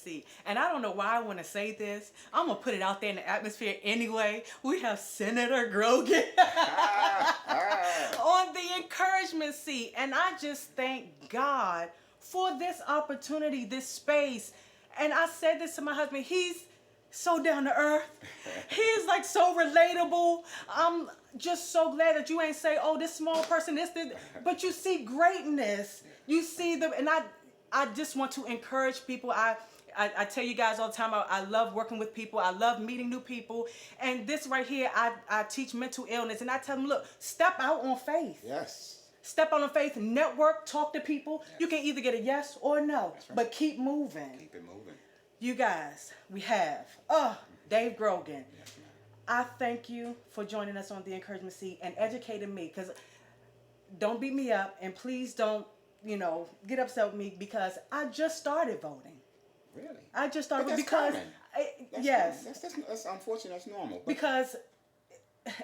seat. And I don't know why I want to say this. I'm going to put it out there in the atmosphere anyway. We have Senator Grogan on the encouragement seat. And I just thank God for this opportunity, this space. And I said this to my husband. He's so down to earth. He's like so relatable. I'm just so glad that you ain't say, oh, this small person, this, but you see greatness. You see them, and I just want to encourage people. I tell you guys all the time, I love working with people. I love meeting new people. And this right here, I teach mental illness, and I tell them, look, step out on faith. Yes. Step out on faith, network, talk to people. Yes. You can either get a yes or a no, That's right. but keep moving. Keep it moving. You guys, we have Dave Grogan. Yes, ma'am. I thank you for joining us on the encouragement seat and educating me, because don't beat me up, and please don't, get upset with me, because I just started voting. Really? I just started But that's because common. yes, That's unfortunate. That's normal. But because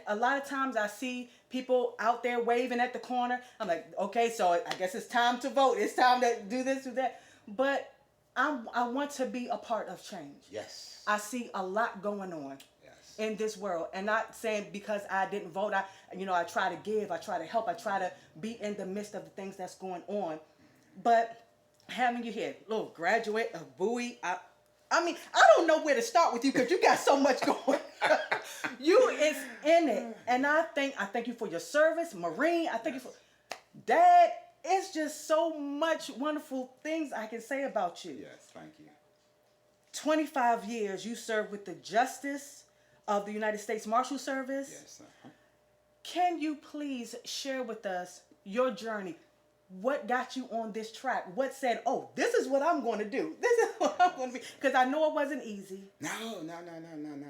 a lot of times I see people out there waving at the corner. I'm like, okay, so I guess it's time to vote. It's time to do this, do that. But I want to be a part of change. yes. I see a lot going on Yes. in this world, and not saying because I didn't vote, I try to give, I try to help, I try to be in the midst of the things that's going on. But having you here, little graduate of Bowie, I don't know where to start with you, because you got so much going. You is in it, and I thank you for your service, Marine. I thank you for Dad. It's just so much wonderful things I can say about you. Yes. Thank you. 25 years you served with the Justice of the United States Marshal Service. Yes. Can you please share with us your journey? What got you on this track? What said, oh, this is what I'm going to do. This is what I'm going to be. Because I know it wasn't easy. No.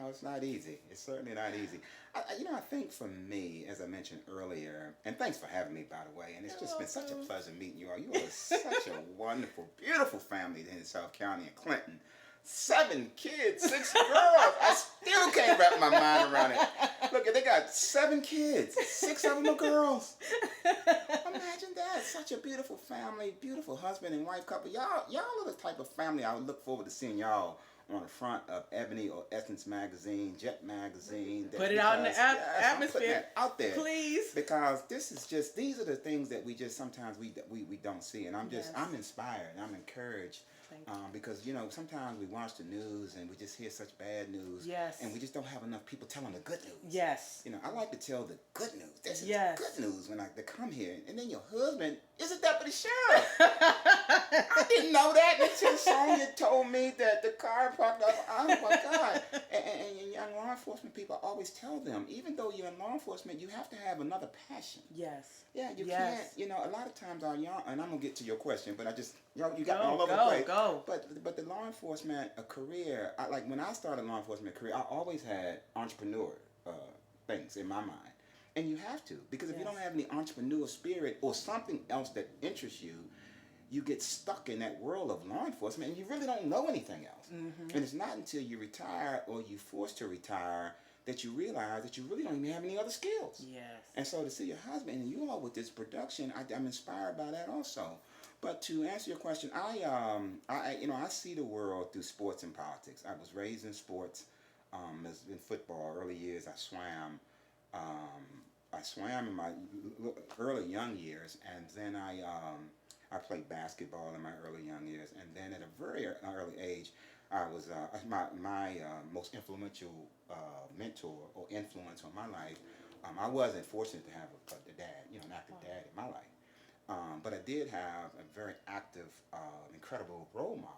It's not easy. It's certainly not easy. I think for me, as I mentioned earlier, and thanks for having me, by the way, and it's just been such a pleasure meeting you all. You are such a wonderful, beautiful family in South County and Clinton. 7 kids, 6 girls. I still can't wrap my mind around it. Look, they got 7 kids. 6 of them are girls. Imagine that. Such a beautiful family, beautiful husband and wife couple. Y'all are the type of family I would look forward to seeing y'all on the front of Ebony or Essence magazine, Jet magazine. Put it out in the atmosphere. Out there. Please. Because these are the things that we just sometimes we don't see. And I'm inspired and I'm encouraged. Because sometimes we watch the news and we just hear such bad news. Yes. And we just don't have enough people telling the good news. Yes. I like to tell the good news. This is Yes. good news when they come here. And then your husband is a deputy sheriff. I didn't know that until Sonia told me that the car parked up. Oh my God. And young law enforcement people, I always tell them, even though you're in law enforcement, you have to have another passion. Yes. Yeah, you Yes. can't, a lot of times our young, and I'm going to get to your question, but I just, you got me all over Go, the place. go. But the law enforcement career, when I started law enforcement career, I always had entrepreneur things in my mind. And you have to, because if you don't have any entrepreneur spirit or something else that interests you, you get stuck in that world of law enforcement and you really don't know anything else. Mm-hmm. And it's not until you retire or you're forced to retire that you realize that you really don't even have any other skills. Yes. And so to see your husband and you all with this production, I'm inspired by that also. But to answer your question, I see the world through sports and politics. I was raised in sports, in football. Early years, I swam. I swam in my early young years, and then I played basketball in my early young years, and then at a very early age, I was my most influential mentor or influence on my life. I wasn't fortunate to have a dad, an active dad in my life, but I did have a very active, incredible role model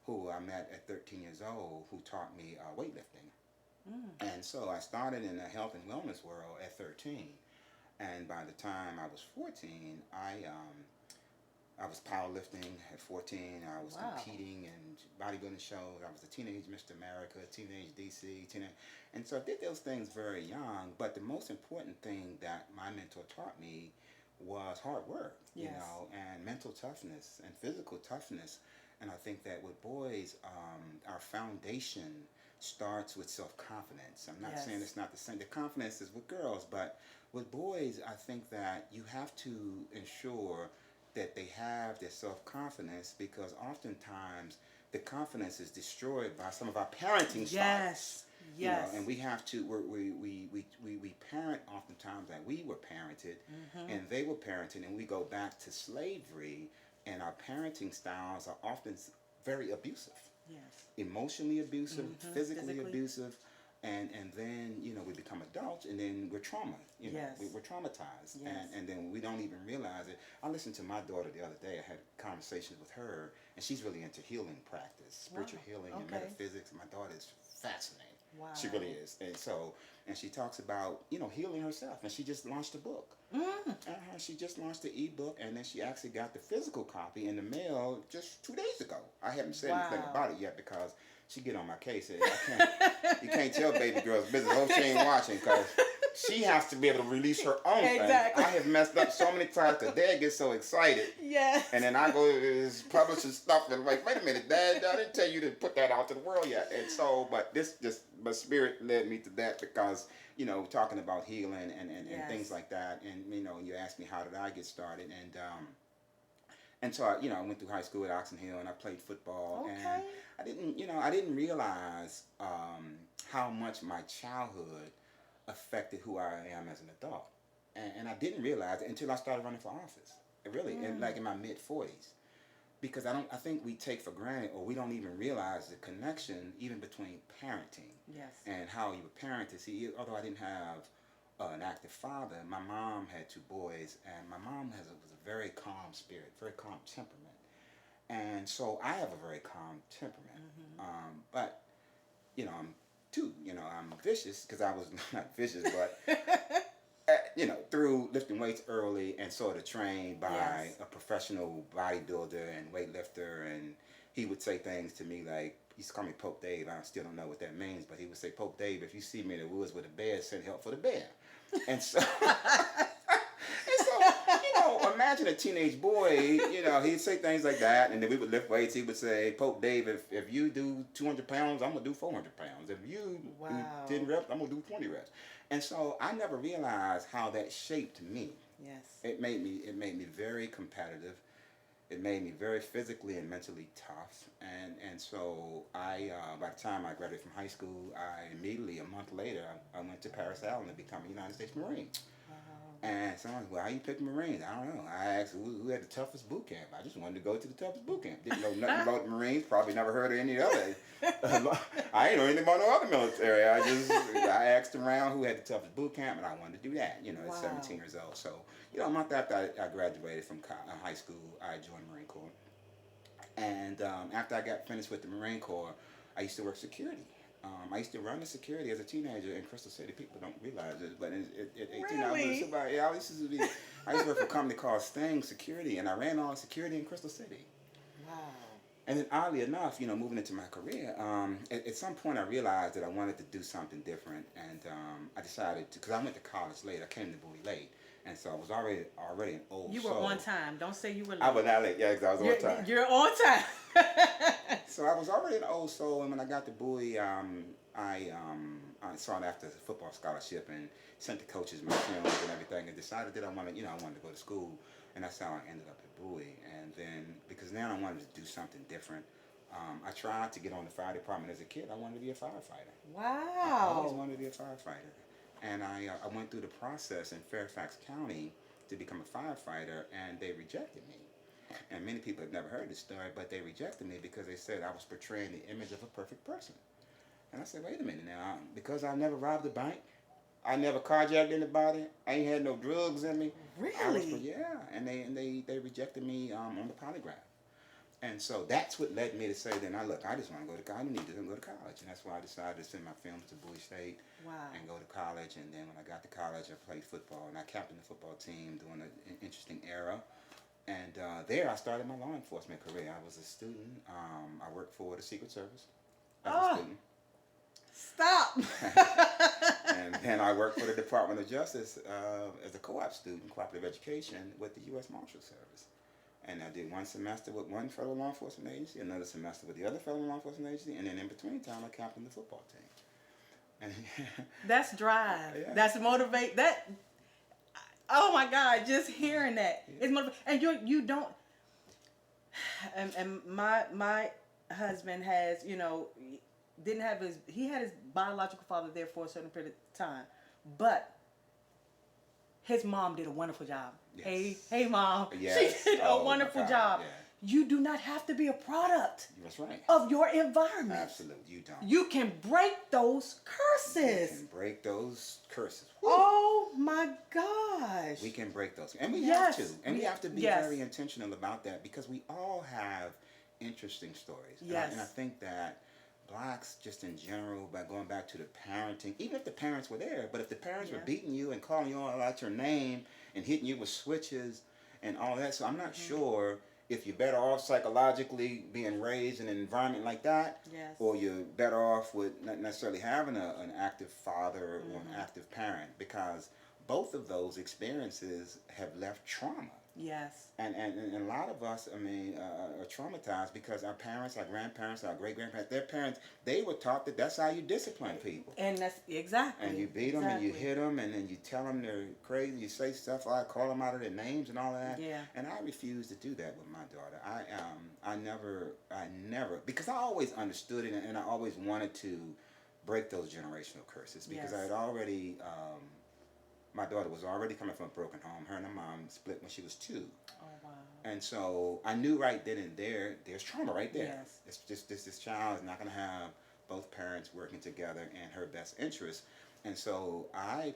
who I met at 13 years old, who taught me weightlifting. And so I started in the health and wellness world at 13, and by the time I was 14, I was powerlifting at 14. I was competing in bodybuilding shows. I was a teenage Mr. America, teenage DC, and so I did those things very young. But the most important thing that my mentor taught me was hard work, and mental toughness and physical toughness. And I think that with boys, our foundation starts with self-confidence. I'm not saying it's not the same. The confidence is with girls, but with boys, I think that you have to ensure that they have their self-confidence, because oftentimes the confidence is destroyed by some of our parenting styles. Yes. You know, Yes. and we have to we parent oftentimes like we were parented, and they were parented, and we go back to slavery, and our parenting styles are often very abusive, Yes. emotionally abusive, physically Physically. abusive, and then we become adults, and then we're Yes. we're traumatized, Yes. and then we don't even realize it. I listened to my daughter the other day. I had conversations with her, and she's really into healing practice, spiritual healing, and Okay. metaphysics. My daughter is fascinating. Wow. She really is. And she talks about, healing herself. And she just launched a book. She just launched the ebook, and then she actually got the physical copy in the mail just 2 days ago. I haven't said anything about it yet because she get on my case. You can't tell baby girl's business. I hope she ain't watching because she has to be able to release her own Exactly. thing. I have messed up so many times because Dad gets so excited. Yes. And then I go to his publishing stuff and like, wait a minute, Dad, I didn't tell you to put that out to the world yet. And so, but my spirit led me to that because, talking about healing and Yes. things like that. And, you asked me how did I get started. And so I went through high school at Oxon Hill and I played football. Okay. And I didn't realize how much my childhood affected who I am as an adult. And I didn't realize it until I started running for office. Really, and like in my mid-40s. Because I think we take for granted or we don't even realize the connection even between parenting Yes. and how you were parented. See, although I didn't have an active father, my mom had 2 boys, and my mom was a very calm spirit, very calm temperament. And so I have a very calm temperament. But, I'm too, I'm vicious because I was not vicious, but through lifting weights early and sort of trained by Yes. a professional bodybuilder and weightlifter, and he would say things to me like, he used to call me Pope Dave. I still don't know what that means, but he would say, Pope Dave, if you see me in the woods with a bear, send help for the bear. And so, imagine a teenage boy, he'd say things like that, and then we would lift weights. He would say, Pope Dave, if you do 200 pounds, I'm going to do 400 pounds. If you do 10 reps, I'm going to do 20 reps. And so I never realized how that shaped me. Yes. It made me very competitive. It made me very physically and mentally tough. And so I, by the time I graduated from high school, I immediately, a month later, I went to Paris Island to become a United States Marine. And someone said, well, how you pick Marines? I don't know. I asked who had the toughest boot camp. I just wanted to go to the toughest boot camp. Didn't know nothing about the Marines. Probably never heard of any other. I ain't know anything about no other military. I asked around who had the toughest boot camp, and I wanted to do that, at 17 years old. So, a month after I graduated from high school, I joined the Marine Corps. And after I got finished with the Marine Corps, I used to work security. I used to run the security as a teenager in Crystal City. People don't realize it, but at 18, Really? I used to work for a company called Sting Security, and I ran all security in Crystal City. Wow. And then oddly enough, moving into my career, at some point I realized that I wanted to do something different, and I decided to, because I went to college late. I came to Bowie late, and so I was already an old You were soul. on time. Don't say you were late. I was not late, yeah, because I was on time. You're on time. So I was already an old soul, and when I got to Bowie, I sought after a football scholarship and sent the coaches my films and everything, and decided that I wanted to go to school, and that's how I ended up at Bowie. And then because now I wanted to do something different, I tried to get on the fire department as a kid. I wanted to be a firefighter. I always Wow. wanted to be a firefighter, and I went through the process in Fairfax County to become a firefighter, and they rejected me. And many people have never heard this story, but they rejected me because they said I was portraying the image of a perfect person. And I said, wait a minute now, because I never robbed a bank, I never carjacked anybody, I ain't had no drugs in me. Really? Yeah, and they rejected me on the polygraph. And so that's what led me to say, I just want to go to college. I need to go to college. And that's why I decided to send my films to Bowie State and go to college. And then when I got to college, I played football, and I captained the football team during an interesting era. And there I started my law enforcement career. I was a student. I worked for the Secret Service as a student. Stop. And then I worked for the Department of Justice as a co-op student, cooperative education, with the U.S. Marshal Service. And I did one semester with one federal law enforcement agency, another semester with the other federal law enforcement agency, and then in between time I captained the football team. And That's drive. Yeah. That's motivate. That. Oh my God! Just hearing that, it's motivate. And you don't. And my husband has, didn't have he had his biological father there for a certain period of time, but his mom did a wonderful job. Yes. Hey, mom. Yes. She did a Oh, my wonderful God. job. Yeah. You do not have to be a product That's right. of your environment. Absolutely, you don't. You can break those You curses. can break those curses. Woo. Oh my gosh. We can break those. And we Yes. have to. And we have to be Yes. very intentional about that because we all have interesting stories. Yes. And I think that blacks, just in general, by going back to the parenting, even if the parents were there, but if the parents were beating you and calling you all out your name and hitting you with switches and all that, so I'm not sure if you're better off psychologically being raised in an environment like that, Yes. or you're better off with not necessarily having an active father or an active parent, because both of those experiences have left trauma. Yes. And a lot of us, I mean, are traumatized because our parents, our grandparents, our great-grandparents, their parents, they were taught that that's how you discipline people. And that's exactly. And you beat them and you hit them and then you tell them they're crazy. You say stuff like call them out of their names and all that. Yeah. And I refuse to do that with my daughter. I never, because I always understood it and I always wanted to break those generational curses because I had already, my daughter was already coming from a broken home. Her and her mom split when she was 2. Oh wow. And so I knew right then and there's trauma right there. Yes. It's just this child is not going to have both parents working together in her best interest. And so I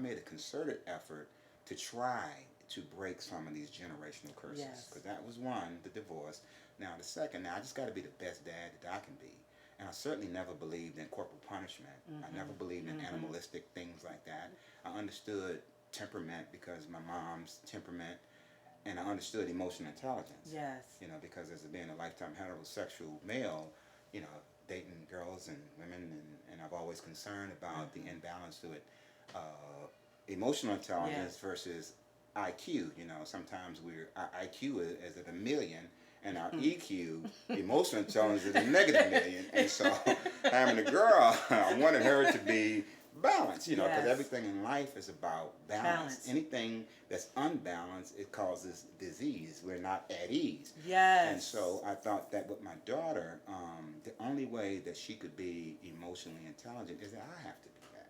made a concerted effort to try to break some of these generational curses. Because that was one, the divorce. Now the second, I just got to be the best dad that I can be. And I certainly never believed in corporal punishment. I never believed in animalistic things like that. I understood temperament because my mom's temperament, and I understood emotional intelligence. Yes. Because as being a lifetime heterosexual male, dating girls and women, and I've always concerned about the imbalance to it. Emotional intelligence versus IQ. Sometimes our IQ is at 1,000,000, and our EQ, emotional intelligence, is a -1,000,000. And so having a girl, I wanted her to be balanced, because everything in life is about balance. Anything that's unbalanced, it causes disease. We're not at ease. Yes. And so I thought that with my daughter, the only way that she could be emotionally intelligent is that I have to do that.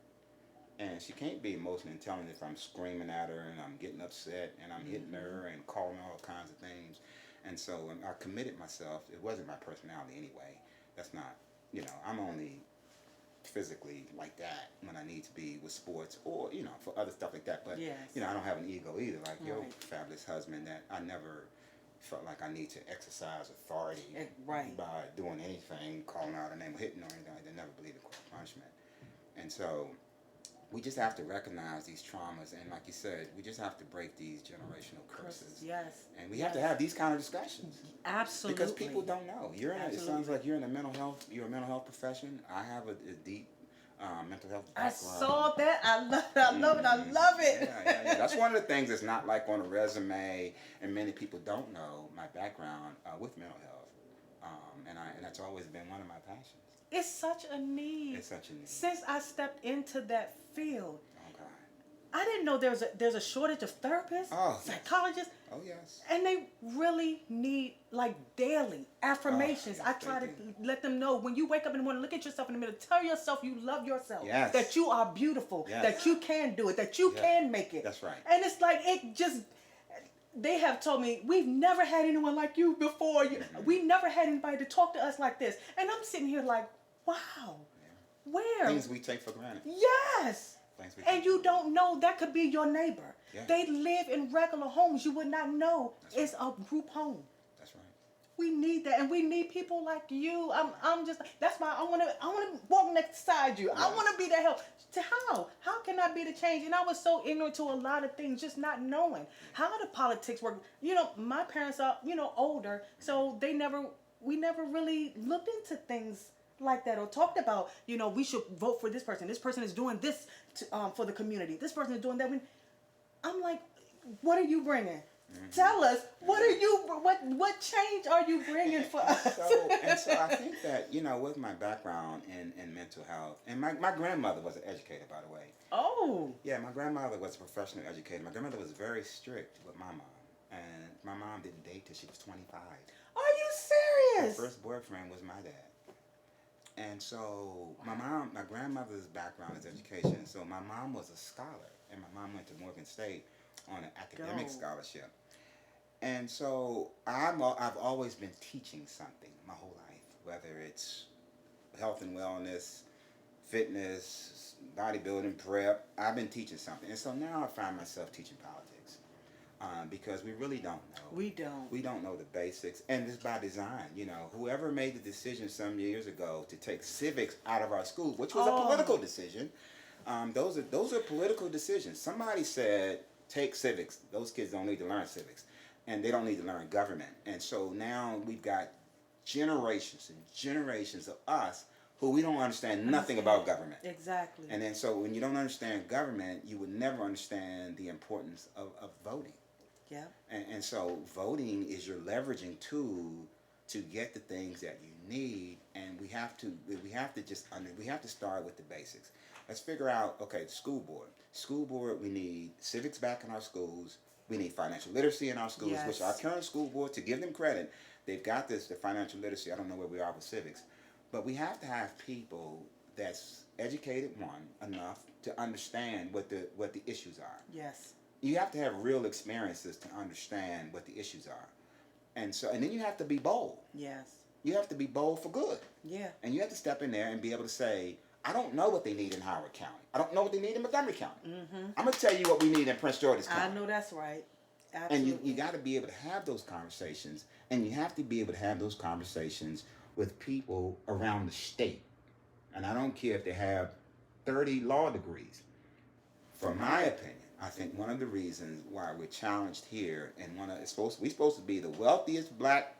And she can't be emotionally intelligent if I'm screaming at her and I'm getting upset and I'm hitting her and calling all kinds of things. And so I committed myself. It wasn't my personality anyway. That's not, I'm only physically like that when I need to be with sports or, for other stuff like that. But, I don't have an ego either, like your fabulous husband, that I never felt like I need to exercise authority by doing anything, calling out a name or hitting or anything. I never believed in corporal punishment. And so we just have to recognize these traumas, and like you said, we just have to break these generational curses. Yes. And we have to have these kind of discussions. Absolutely. Because people don't know. It sounds like you're in you're a mental health profession. I have a deep mental health background. I saw that. I love it. I love it. Yeah. That's one of the things that's not like on a resume, and many people don't know my background with mental health. And that's always been one of my passions. It's such a need. It's such a need. Since I stepped into that field, Okay. I didn't know there's a shortage of therapists, psychologists. Oh, yes. And they really need, like, daily affirmations. I try to let them know when you wake up in the morning, look at yourself in the mirror, tell yourself you love yourself, that you are beautiful, that you can do it, that you can make it. That's right. And it's like, they have told me, we've never had anyone like you before. We never had anybody to talk to us like this. And I'm sitting here like, wow, where? Things we take for granted. Yes. And you don't know that could be your neighbor. Yeah. They live in regular homes. You would not know it's a group home. That's right. We need that, and we need people like you. I'm just. That's why I want to walk next beside you. Yes. I want to be the help. How can I be the change? And I was so ignorant to a lot of things, just not knowing how the politics work. My parents are older, so we never really looked into things like that or talked about, we should vote for this person. This person is doing this for the community. This person is doing that. I'm like, what are you bringing? Tell us, what change are you bringing for us? So I think that, with my background in mental health, and my grandmother was an educator, by the way. Oh. Yeah, my grandmother was a professional educator. My grandmother was very strict with my mom. And my mom didn't date till she was 25. Are you My first boyfriend was my dad. And so my grandmother's background is education. So my mom was a scholar, and my mom went to Morgan State on an academic scholarship. And so I've always been teaching something my whole life, whether it's health and wellness, fitness, bodybuilding, prep. I've been teaching something. And so now I find myself teaching politics because we really don't know. We don't. We don't know the basics. And it's by design. You know, whoever made the decision some years ago to take civics out of our schools, which was a political decision, those are political decisions. Somebody said, take civics. Those kids don't need to learn civics. And they don't need to learn government. And so now we've got generations and generations of us who we don't understand nothing about government. Exactly. And then so when you don't understand government, you would never understand the importance of voting. Yeah. And so voting is your leveraging tool to get the things that you need. And we have to start with the basics. Let's figure out, okay, the school board. School board, we need civics back in our schools. We need financial literacy in our schools, which our current school board, to give them credit, they've got the financial literacy. I don't know where we are with civics. But we have to have people that's educated, enough to understand what the issues are. Yes. You have to have real experiences to understand what the issues are. And then you have to be bold. Yes. You have to be bold for good. Yeah. And you have to step in there and be able to say, I don't know what they need in Howard County. I don't know what they need in Montgomery County. Mm-hmm. I'm going to tell you what we need in Prince George's County. I know that's right. Absolutely. And you got to be able to have those conversations. And you have to be able to have those conversations with people around the state. And I don't care if they have 30 law degrees. From my opinion, I think one of the reasons why we're challenged here, and we're supposed to be the wealthiest black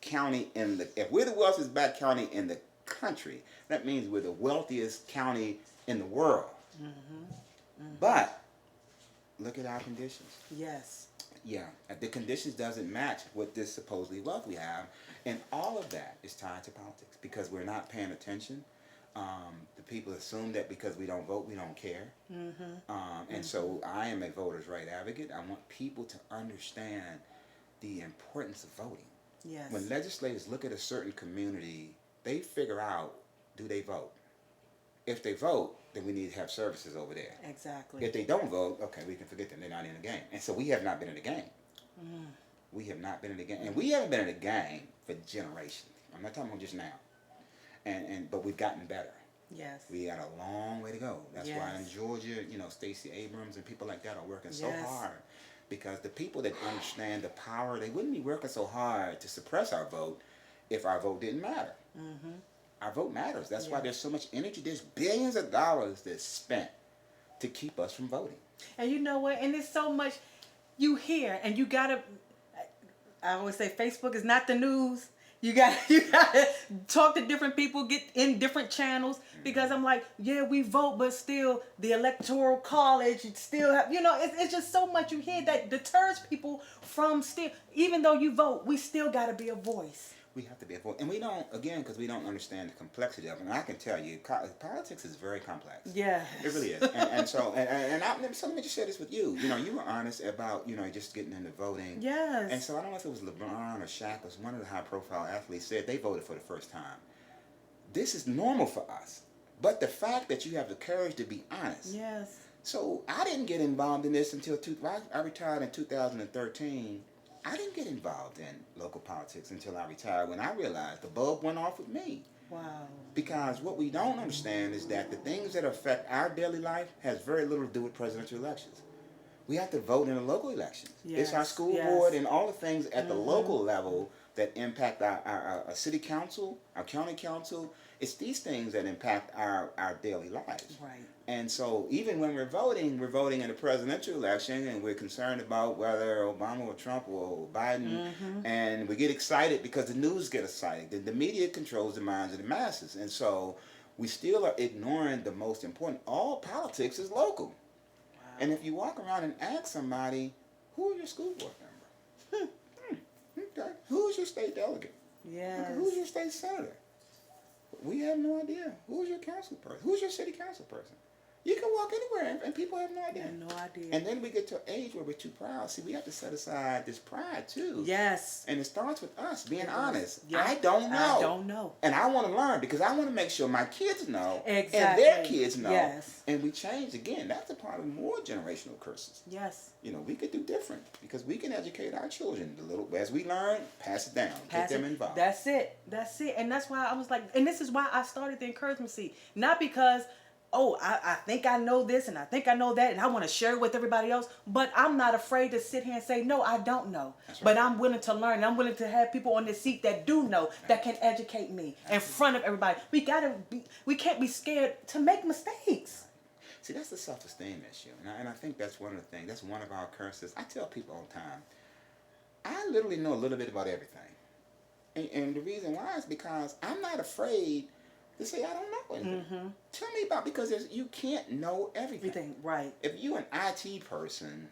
county if we're the wealthiest black county in the country, that means we're the wealthiest county in the world. Mm-hmm. Mm-hmm. But look at our conditions. Yes. Yeah, the conditions doesn't match what this supposedly wealth we have, and all of that is tied to politics because we're not paying attention. The people assume that because we don't vote, we don't care. Mm-hmm. And so I am a voters' right advocate. I want people to understand the importance of voting. Yes. When legislators look at a certain community, they figure out, do they vote? If they vote, then we need to have services over there. Exactly. If they don't vote, okay, we can forget them. They're not in the game. And so we have not been in the game. Mm. We have not been in the game. And we haven't been in the game for generations. I'm not talking about just now. But we've gotten better. Yes. We got a long way to go. That's why in Georgia, Stacey Abrams and people like that are working so hard. Because the people that understand the power, they wouldn't be working so hard to suppress our vote if our vote didn't matter. Mm-hmm. Our vote matters. That's why there's so much energy. There's billions of dollars that's spent to keep us from voting. And you know what? And there's so much you hear, and you gotta. I always say Facebook is not the news. You gotta talk to different people, get in different channels, because I'm like, yeah, we vote, but still the electoral college, you still have, it's just so much you hear that deters people from still, even though you vote, we still gotta be a voice. We have to be a voice. And we don't, again, because we don't understand the complexity of it. And I can tell you, politics is very complex. Yeah. It really is. So let me just share this with you. You were honest about, just getting into voting. Yes. And so I don't know if it was LeBron or Shaq or one of the high-profile athletes said they voted for the first time. This is normal for us. But the fact that you have the courage to be honest. Yes. So I didn't get involved in this until I retired in 2013. I didn't get involved in local politics until I retired when I realized the bulb went off with me. Wow. Because what we don't understand is that the things that affect our daily life has very little to do with presidential elections. We have to vote in the local elections. It's our school board and all the things at the local level that impact our city council, our county council. It's these things that impact our daily lives. Right. And so even when we're voting in a presidential election and we're concerned about whether Obama or Trump or Biden, and we get excited because the news get excited. The media controls the minds of the masses. And so we still are ignoring the most important. All politics is local. Wow. And if you walk around and ask somebody, who is your school board member? Okay. Who's your state delegate? Yes. Okay. Who's your state senator? We have no idea. Who's your council person? Who's your city council person? You can walk anywhere, and people have no idea. I had no idea. And then we get to an age where we're too proud. See, we have to set aside this pride too. Yes. And it starts with us being It does. honest. Yeah. I don't know. I don't know. And I want to learn because I want to make sure my kids know Exactly. and their kids know. Yes. And we change again. That's a part of more generational curses. Yes. You know, we could do different because we can educate our children a little. As we learn, pass it down. Get them involved. That's it. That's it. And that's why I was like, and this is why I started the encouragement seat. Not because, oh, I think I know this and I think I know that and I want to share it with everybody else. But I'm not afraid to sit here and say, no, I don't know. That's right. But I'm willing to learn. I'm willing to have people on this seat that do know, that can educate me in front of everybody. We can't be scared to make mistakes. See, that's the self-esteem issue. And I think that's one of the things. That's one of our curses. I tell people all the time, I literally know a little bit about everything. And the reason why is because I'm not afraid to say I don't know anything. Mm-hmm. Tell me about, because you can't know everything. Everything, right. If you're an IT person,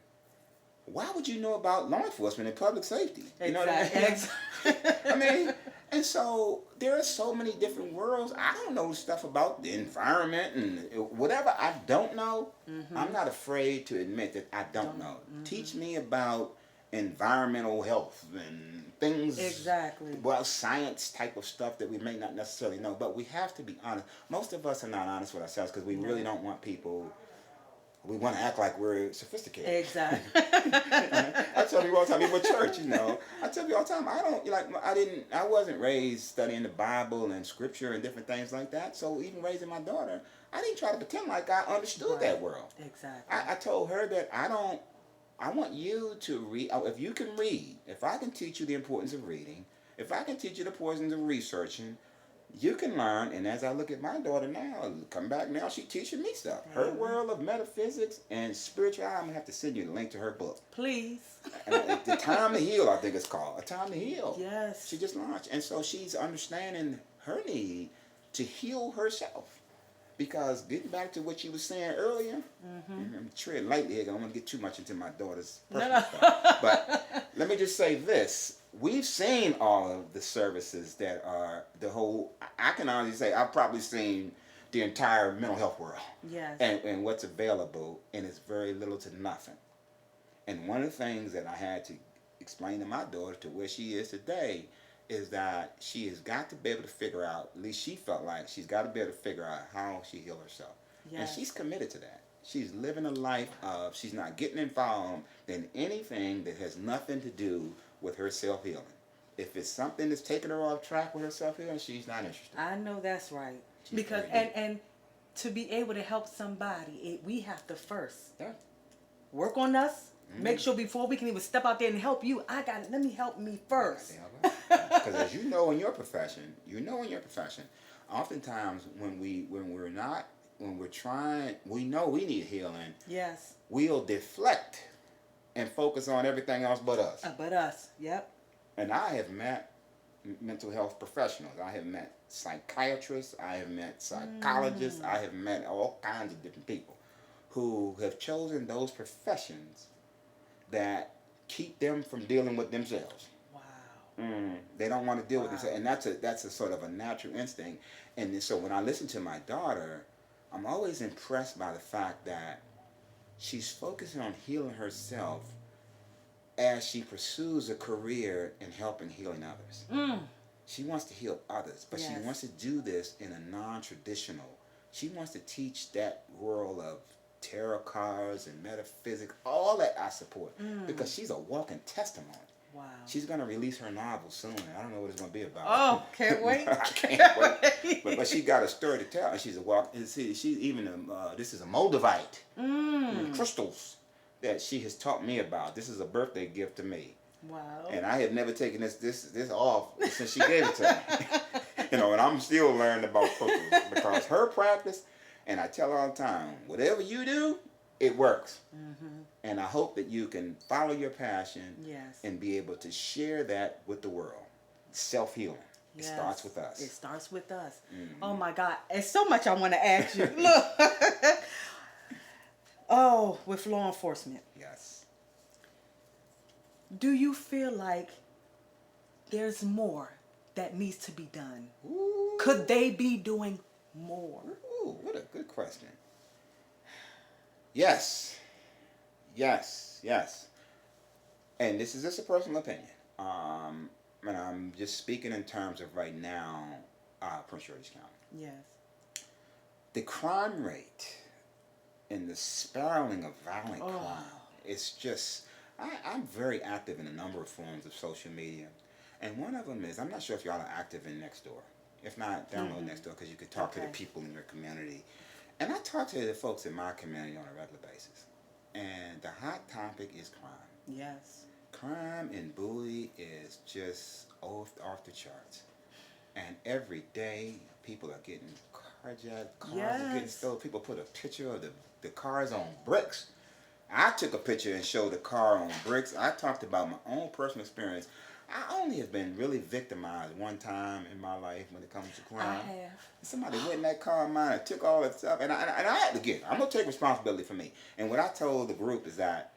why would you know about law enforcement and public safety? You know what I mean? Exactly. I mean, and so there are so many different worlds. I don't know stuff about the environment and whatever I don't know. Mm-hmm. I'm not afraid to admit that I don't know. Mm-hmm. Teach me about environmental health and things. Exactly. Well, science type of stuff that we may not necessarily know, but we have to be honest. Most of us are not honest with ourselves because we really don't want people. We want to act like we're sophisticated. Exactly. I tell people all the time, even at church, you know. I tell people all the time, I wasn't raised studying the Bible and scripture and different things like that. So even raising my daughter, I didn't try to pretend like I understood that world. Exactly. I told her that I want you to read. If you can read, if I can teach you the importance of reading, if I can teach you the importance of researching, you can learn. And as I look at my daughter now, come back now, she's teaching me stuff. Her world of metaphysics and spirituality. I'm going to have to send you the link to her book. Please. The Time to Heal, I think it's called. A Time to Heal. Yes. She just launched. And so she's understanding her need to heal herself. Because getting back to what you were saying earlier, I'm treading lightly here. I don't want to get too much into my daughter's personal stuff. But let me just say this. We've seen all of the services that are the whole, I can honestly say I've probably seen the entire mental health world. Yes. And what's available, and it's very little to nothing. And one of the things that I had to explain to my daughter to where she is today is that she has got to be able to figure out, at least she felt like she's got to be able to figure out how she heals herself. Yes. And she's committed to that. She's living a life of, she's not getting involved in anything that has nothing to do with her self-healing. If it's something that's taking her off track with her self-healing, she's not interested. I know that's right. She's because, and to be able to help somebody, we have to first work on us. Make sure before we can even step out there and help you, let me help me first. Because as you know in your profession, oftentimes when we're trying, we know we need healing. Yes. We'll deflect and focus on everything else but us. But us, yep. And I have met mental health professionals. I have met psychiatrists. I have met psychologists. I have met all kinds of different people who have chosen those professions that keep them from dealing with themselves. Wow. They don't want to deal with themselves, and that's a sort of a natural instinct. And so when I listen to my daughter, I'm always impressed by the fact that she's focusing on healing herself as she pursues a career in helping healing others. She wants to heal others, but she wants to do this in a non-traditional. She wants to teach that world of tarot cards and metaphysics, all that I support, because she's a walking testimony. Wow. She's going to release her novel soon. I don't know what it's going to be about. Oh, can't wait. I can't wait. But she got a story to tell, and she's a walk. She's even this is a moldavite, crystals that she has taught me about. This is a birthday gift to me. Wow. And I had never taken this off since she gave it to me. And I'm still learning about crystals because her practice. And I tell her all the time, whatever you do, it works. And I hope that you can follow your passion and be able to share that with the world. Self-healing. It starts with us. It starts with us. Oh, my God. There's so much I want to ask you. Look. With law enforcement. Yes. Do you feel like there's more that needs to be done? Ooh. Could they be doing more? Ooh, what a good question. Yes, yes. And this is just a personal opinion. And I'm just speaking in terms of right now, Prince George's County. Yes. The crime rate and the spiraling of violent Oh. crime, it's just, I'm very active in a number of forms of social media. And one of them is, I'm not sure if y'all are active in Nextdoor. If not, download Nextdoor because you could talk to the people in your community. And I talk to the folks in my community on a regular basis. And the hot topic is crime. Yes. Crime in Bowie is just off the charts. And every day, people are getting carjacked, cars are getting stolen. People put a picture of the cars on bricks. I took a picture and showed the car on bricks. I talked about my own personal experience. I only have been really victimized one time in my life when it comes to crime. I have. Somebody went in that car of mine and took all that stuff. And I had to get, I'm going to take responsibility for me. And what I told the group is that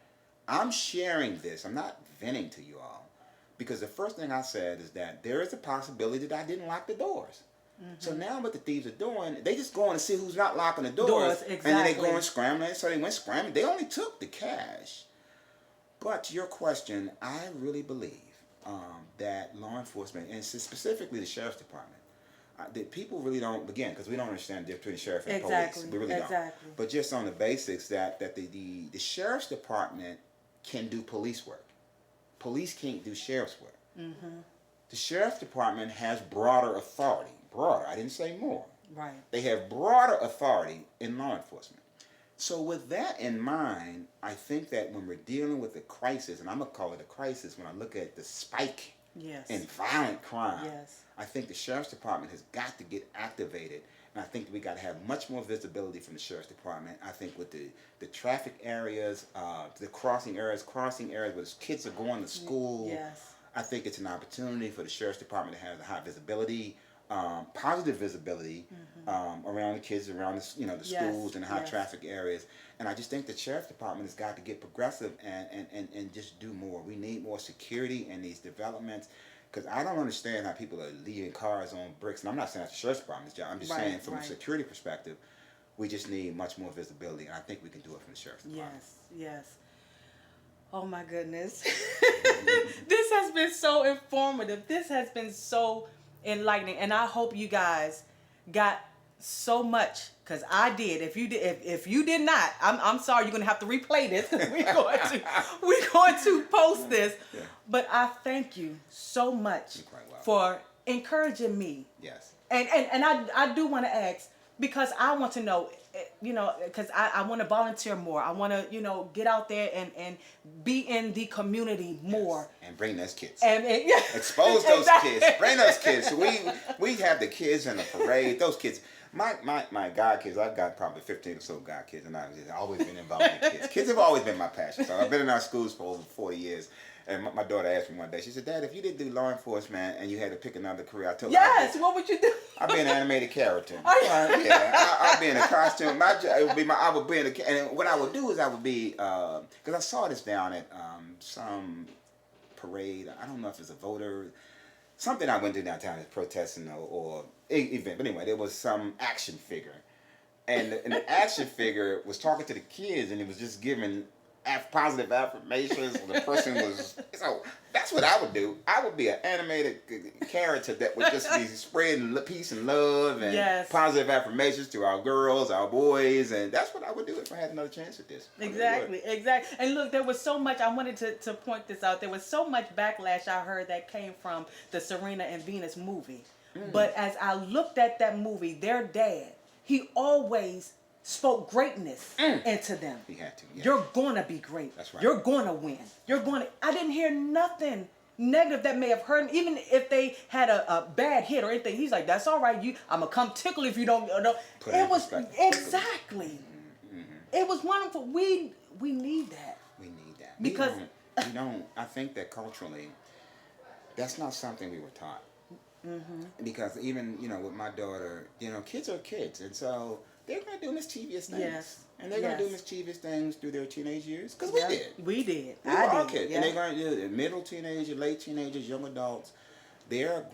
I'm sharing this. I'm not venting to you all. Because the first thing I said is that there is a possibility that I didn't lock the doors. Mm-hmm. So now what the thieves are doing, they just going to see who's not locking the doors. Exactly. And then they go and scrambling. So they went scrambling. They only took the cash. But to your question, I really believe that law enforcement, and specifically the sheriff's department, that people really don't, again, because we don't understand the difference between the sheriff and police. We really don't. But just on the basics that the sheriff's department can do police work. Police can't do sheriff's work. Mm-hmm. The sheriff's department has broader authority. Broader, I didn't say more. Right. They have broader authority in law enforcement. So with that in mind, I think that when we're dealing with a crisis, and I'm going to call it a crisis when I look at the spike in violent crime, I think the sheriff's department has got to get activated. And I think we got to have much more visibility from the sheriff's department. I think with the traffic areas, the crossing areas where kids are going to school, I think it's an opportunity for the sheriff's department to have the high visibility, positive visibility around the kids, around the schools and high traffic areas. And I just think the sheriff's department has got to get progressive and just do more. We need more security in these developments. Because I don't understand how people are leaving cars on bricks. And I'm not saying that's the sheriff's department's job. I'm just saying from a security perspective, we just need much more visibility. And I think we can do it from the sheriff's department. Yes. Oh, my goodness. This has been so informative. This has been so enlightening. And I hope you guys got so much, because I did. If you did not, I'm sorry, you're going to have to replay this, because we're going to post this. Yeah. But I thank you so much for encouraging me. Yes. And I do want to ask, because I want to know, because I want to volunteer more. I want to, get out there and be in the community more. Yes. And bring those kids. And expose those kids. Bring those kids. So we have the kids in the parade. Those kids. My god kids, I've got probably 15 or so god kids, and I've always been involved in kids. Kids have always been my passion. So I've been in our schools for over 40 years. And my daughter asked me one day, she said, Dad, if you didn't do law enforcement and you had to pick another career, I told her. Yes, what would you do? I'd be an animated character. I'd be in a costume. I would be in a, and what I would do is I would be, because I saw this down at some parade. I don't know if it's a voter, something I went to downtown, protesting or event. But anyway, there was some action figure. And the action figure was talking to the kids, and it was just giving positive affirmations. The person was, so that's what I would do. I would be an animated character that would just be spreading peace and love and positive affirmations to our girls, our boys, and that's what I would do if I had another chance at this. Exactly. And look, there was so much, I wanted to point this out, there was so much backlash I heard that came from the Serena and Venus movie. But as I looked at that movie, their dad, he always spoke greatness into them. He had to. Yeah. You're gonna be great. That's right. You're gonna win. I didn't hear nothing negative that may have hurt him, even if they had a bad hit or anything. He's like, that's all right. I'm gonna come tickle if you don't. It was exactly. Mm-hmm. It was wonderful. We need that. We need that because we don't. I think that culturally, that's not something we were taught. Mm-hmm. Because even with my daughter, kids are kids, and so they're going to do mischievous things. Yes. And they're going to do mischievous things through their teenage years. Because we did. We did. We were all kids. And they're going to do it. Middle teenagers, late teenagers, young adults. They're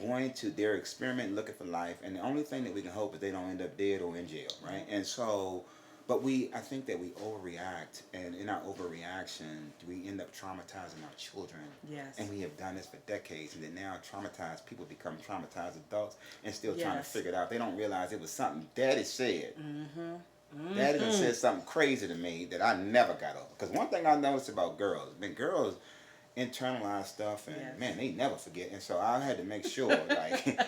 experimenting, looking for life. And the only thing that we can hope is they don't end up dead or in jail, right? And so But I think that we overreact, and in our overreaction, we end up traumatizing our children. Yes. And we have done this for decades, and then now traumatized people become traumatized adults and still trying to figure it out. They don't realize it was something Daddy said. Daddy done said something crazy to me that I never got over. Because one thing I noticed about girls, girls internalize stuff, and man, they never forget. And so I had to make sure, like,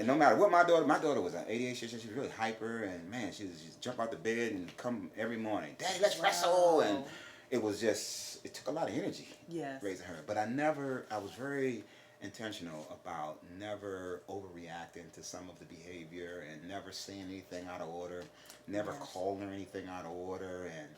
no matter what my daughter was at 88, she was really hyper, and man, she just jump out the bed and come every morning, Daddy, let's wrestle, and it took a lot of energy raising her. But I was very intentional about never overreacting to some of the behavior, and never saying anything out of order, never calling anything out of order, and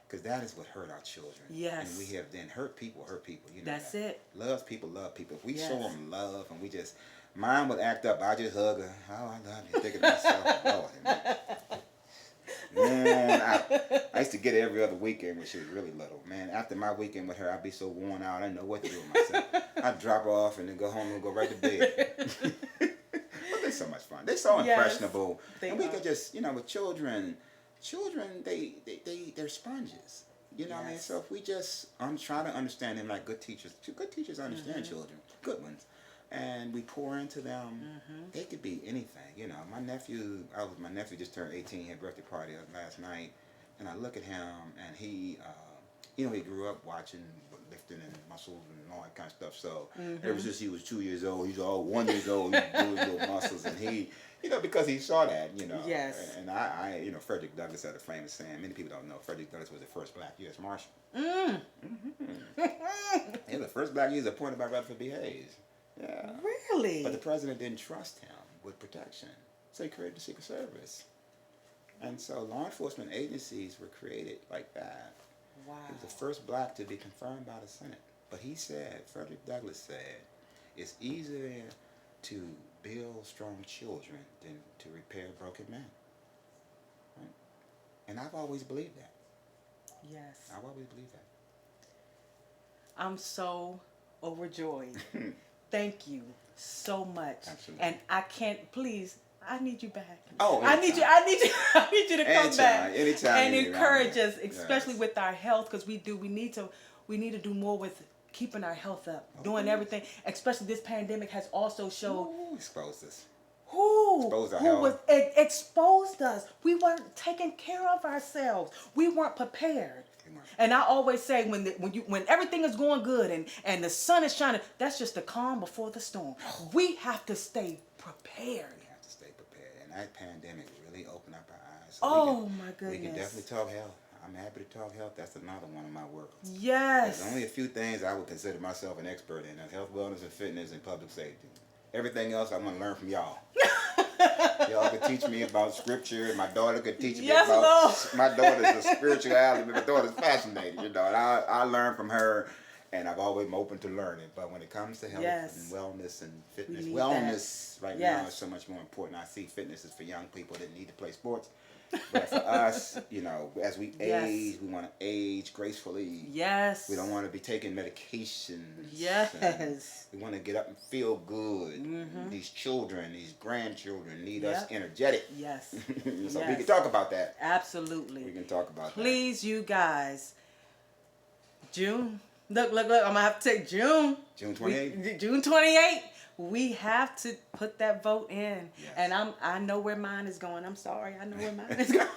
because that is what hurt our children. Yes. And we have then hurt people. You know That's that. it. Love people. If we show them love, and we just, mine would act up, I just hug her. Oh, I love you. Thinking to myself, Lord, man, I used to get her every other weekend when she was really little. Man, after my weekend with her, I'd be so worn out, I didn't know what to do with myself. I'd drop her off and then go home and go right to bed. But they're so much fun. They're so impressionable. And we could just, with children, they're sponges. You know what I mean? So if we just try to understand them like good teachers understand children, good ones, and we pour into them, they could be anything. My nephew just turned 18, he had a birthday party last night, and I look at him, and he grew up watching lifting and muscles and all that kind of stuff. So ever since he was 2 years old, he's all 1 year old, he's doing his little muscles, and he, because he saw that, Yes. And I Frederick Douglass had a famous saying. Many people don't know Frederick Douglass was the first black U.S. Marshal. He was the first black U.S. appointed by Rutherford B. Hayes. Yeah. Really? But the president didn't trust him with protection, so he created the Secret Service. And so law enforcement agencies were created like that. Wow. He was the first black to be confirmed by the Senate. But Frederick Douglass said, it's easier to build strong children than to repair broken men. Right? And I've always believed that. Yes. I've always believed that. I'm so overjoyed. Thank you so much. Absolutely. And I need you back. Oh, I need you to come back anytime and encourage us, especially with our health, because we need to do more with keeping our health up, doing everything. Especially this pandemic has also showed exposed us. Exposed us. We weren't taking care of ourselves. We weren't prepared. And I always say when everything is going good and the sun is shining, that's just the calm before the storm. We have to stay prepared. And that pandemic really opened up our eyes. So my goodness. We can definitely talk health. I'm happy to talk health. That's another one of my worlds. Yes. There's only a few things I would consider myself an expert in. That's health, wellness, and fitness, and public safety. Everything else I'm going to learn from y'all. Y'all could teach me about scripture, and my daughter could teach me about... My daughter's a spirituality. My daughter's fascinated, and I learn from her, and I've always been open to learning. But when it comes to health and wellness and fitness, wellness now is so much more important. I see fitness is for young people that need to play sports. But for us, as we age, we want to age gracefully. Yes. We don't want to be taking medications. Yes. We want to get up and feel good. These children, these grandchildren need us energetic. Yes. So we can talk about that. Absolutely. We can talk about that. Please, you guys. June. Look. I'm going to have to take June. June 28th. June 28th. We have to put that vote in. Yes. And I know where mine is going. I'm sorry. I know where mine is going.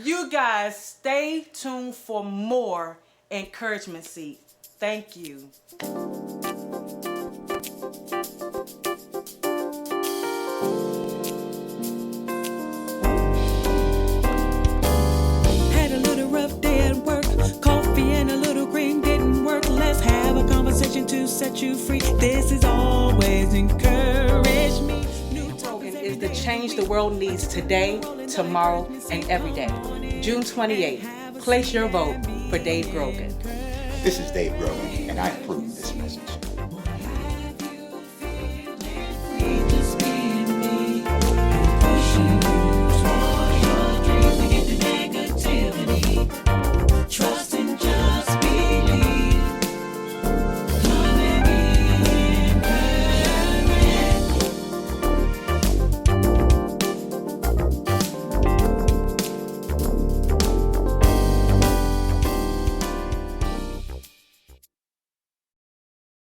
You guys, stay tuned for more Encouragement Seat. Thank you. Had a little rough day at work. Coffee and a little cream didn't work. Let's have a conversation to set you free. This is always Encourage Me. Grogan is the change the world needs today, tomorrow, and every day. June 28th. Place your vote for Dave Grogan. This is Dave Grogan, and I approve this message.